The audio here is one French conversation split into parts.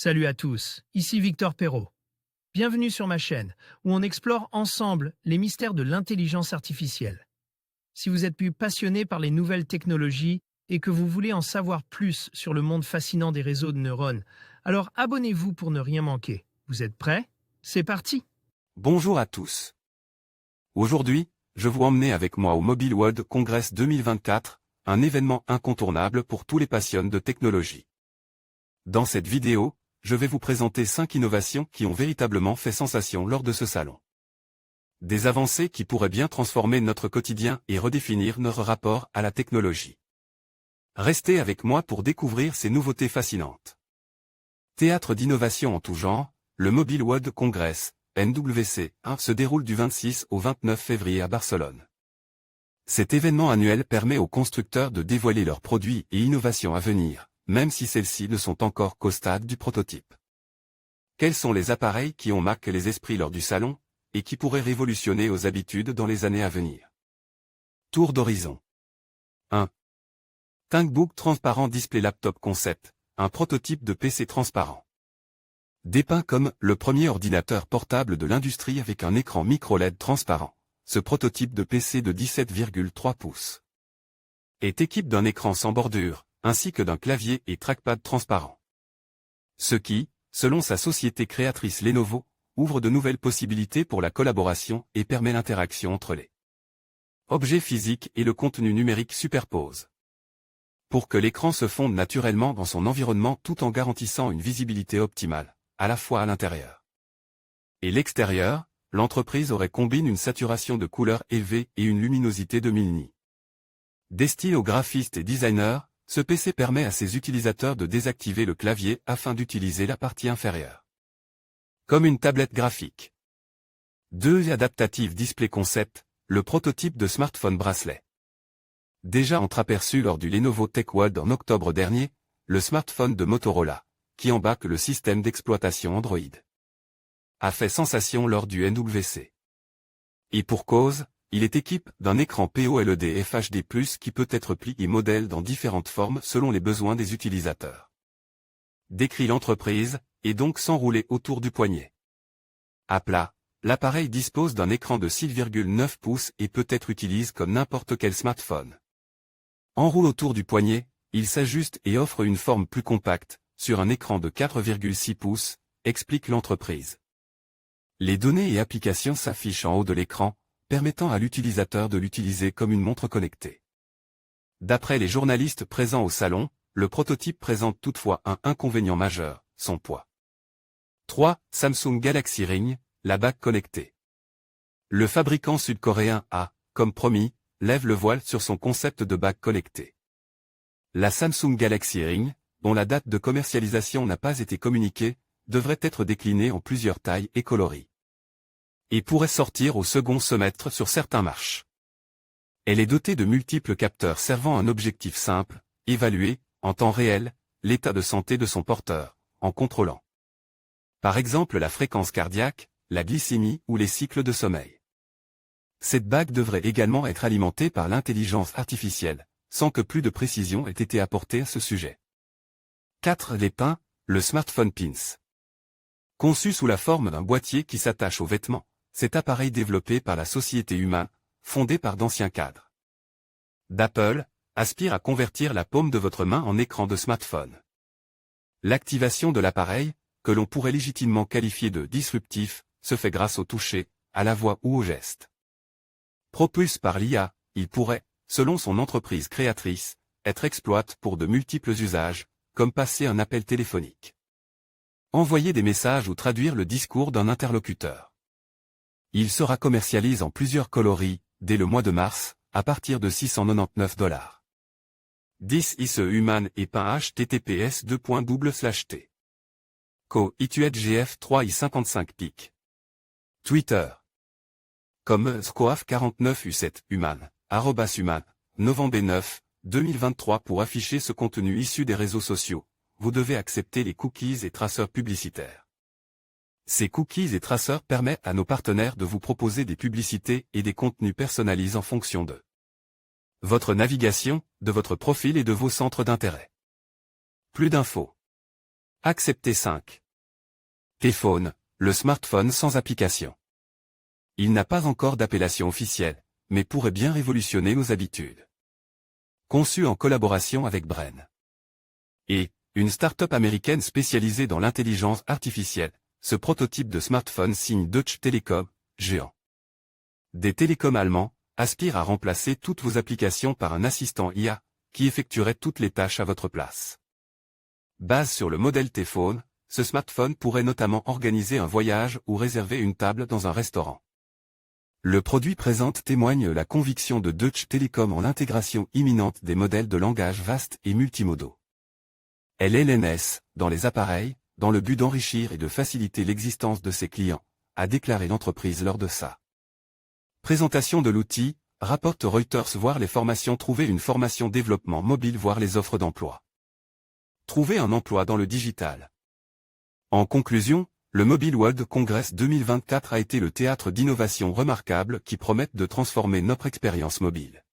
Salut à tous, ici Victor Perrault. Bienvenue sur ma chaîne, où on explore ensemble les mystères de l'intelligence artificielle. Si vous êtes plus passionné par les nouvelles technologies et que vous voulez en savoir plus sur le monde fascinant des réseaux de neurones, alors abonnez-vous pour ne rien manquer. Vous êtes prêts? C'est parti! Bonjour à tous. Aujourd'hui, je vous emmène avec moi au Mobile World Congress 2024, un événement incontournable pour tous les passionnés de technologie. Dans cette vidéo, je vais vous présenter 5 innovations qui ont véritablement fait sensation lors de ce salon. Des avancées qui pourraient bien transformer notre quotidien et redéfinir notre rapport à la technologie. Restez avec moi pour découvrir ces nouveautés fascinantes. Théâtre d'innovation en tout genre, le Mobile World Congress, MWC, se déroule du 26 au 29 février à Barcelone. Cet événement annuel permet aux constructeurs de dévoiler leurs produits et innovations à venir, même si celles-ci ne sont encore qu'au stade du prototype. Quels sont les appareils qui ont marqué les esprits lors du salon, et qui pourraient révolutionner nos habitudes dans les années à venir? Tour d'horizon. 1. ThinkBook Transparent Display Laptop Concept, un prototype de PC transparent. Dépeint comme le premier ordinateur portable de l'industrie avec un écran micro-LED transparent, ce prototype de PC de 17,3 pouces est équipé d'un écran sans bordure, ainsi que d'un clavier et trackpad transparent. Ce qui, selon sa société créatrice Lenovo, ouvre de nouvelles possibilités pour la collaboration et permet l'interaction entre les objets physiques et le contenu numérique superpose. Pour que l'écran se fonde naturellement dans son environnement tout en garantissant une visibilité optimale, à la fois à l'intérieur et l'extérieur, l'entreprise aurait combiné une saturation de couleurs élevée et une luminosité de 1000 nits. Destiné aux graphistes et designers, ce PC permet à ses utilisateurs de désactiver le clavier afin d'utiliser la partie inférieure comme une tablette graphique. 2. Adaptative Display Concept, le prototype de smartphone bracelet. Déjà entreaperçu lors du Lenovo Tech World en octobre dernier, le smartphone de Motorola, qui embarque le système d'exploitation Android, a fait sensation lors du MWC. Et pour cause, il est équipé d'un écran POLED FHD+, qui peut être plié et modèle dans différentes formes selon les besoins des utilisateurs. Décrit l'entreprise, et donc s'enrouler autour du poignet. À plat, l'appareil dispose d'un écran de 6,9 pouces et peut être utilisé comme n'importe quel smartphone. Enroule autour du poignet, il s'ajuste et offre une forme plus compacte, sur un écran de 4,6 pouces, explique l'entreprise. Les données et applications s'affichent en haut de l'écran, permettant à l'utilisateur de l'utiliser comme une montre connectée. D'après les journalistes présents au salon, le prototype présente toutefois un inconvénient majeur, son poids. 3. Samsung Galaxy Ring, la bague connectée. Le fabricant sud-coréen a, comme promis, lève le voile sur son concept de bague connectée. La Samsung Galaxy Ring, dont la date de commercialisation n'a pas été communiquée, devrait être déclinée en plusieurs tailles et coloris. Et pourrait sortir au second semestre sur certains marches. Elle est dotée de multiples capteurs servant un objectif simple, évaluer, en temps réel, l'état de santé de son porteur, en contrôlant, par exemple la fréquence cardiaque, la glycémie ou les cycles de sommeil. Cette bague devrait également être alimentée par l'intelligence artificielle, sans que plus de précision ait été apportée à ce sujet. 4. Les pins, le smartphone Pins. Conçu sous la forme d'un boîtier qui s'attache aux vêtements, cet appareil développé par la société Humain, fondé par d'anciens cadres d'Apple, aspire à convertir la paume de votre main en écran de smartphone. L'activation de l'appareil, que l'on pourrait légitimement qualifier de disruptif, se fait grâce au toucher, à la voix ou au geste. Propulsé par l'IA, il pourrait, selon son entreprise créatrice, être exploité pour de multiples usages, comme passer un appel téléphonique, envoyer des messages ou traduire le discours d'un interlocuteur. Il sera commercialisé en plusieurs coloris, dès le mois de mars, à partir de $699. 10. ICE Human et Pain https://t. Co. ituet GF3 i55 pic. Twitter. Comme Scoaf49U7 Human, @Human, novembre 9, 2023 pour afficher ce contenu issu des réseaux sociaux, vous devez accepter les cookies et traceurs publicitaires. Ces cookies et traceurs permettent à nos partenaires de vous proposer des publicités et des contenus personnalisés en fonction de votre navigation, de votre profil et de vos centres d'intérêt. Plus d'infos. Acceptez 5. T-Phone, le smartphone sans application. Il n'a pas encore d'appellation officielle, mais pourrait bien révolutionner nos habitudes. Conçu en collaboration avec Brain et une start-up américaine spécialisée dans l'intelligence artificielle, ce prototype de smartphone signe Deutsche Telekom, géant des télécoms allemands, aspire à remplacer toutes vos applications par un assistant IA, qui effectuerait toutes les tâches à votre place. Basé sur le modèle T-Phone, ce smartphone pourrait notamment organiser un voyage ou réserver une table dans un restaurant. Le produit présente témoigne la conviction de Deutsche Telekom en l'intégration imminente des modèles de langage vastes et multimodaux. LLNS, dans les appareils, dans le but d'enrichir et de faciliter l'existence de ses clients, a déclaré l'entreprise lors de sa présentation de l'outil, rapporte Reuters. Voir les formations. Trouver une formation développement mobile. Voir les offres d'emploi. Trouver un emploi dans le digital. En conclusion, le Mobile World Congress 2024 a été le théâtre d'innovations remarquables qui promettent de transformer notre expérience mobile.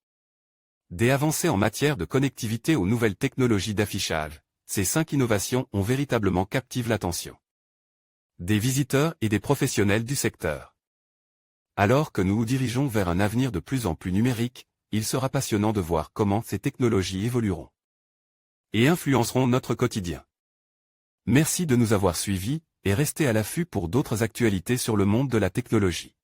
Des avancées en matière de connectivité aux nouvelles technologies d'affichage, ces 5 innovations ont véritablement captivé l'attention des visiteurs et des professionnels du secteur. Alors que nous nous dirigeons vers un avenir de plus en plus numérique, il sera passionnant de voir comment ces technologies évolueront et influenceront notre quotidien. Merci de nous avoir suivis, et restez à l'affût pour d'autres actualités sur le monde de la technologie.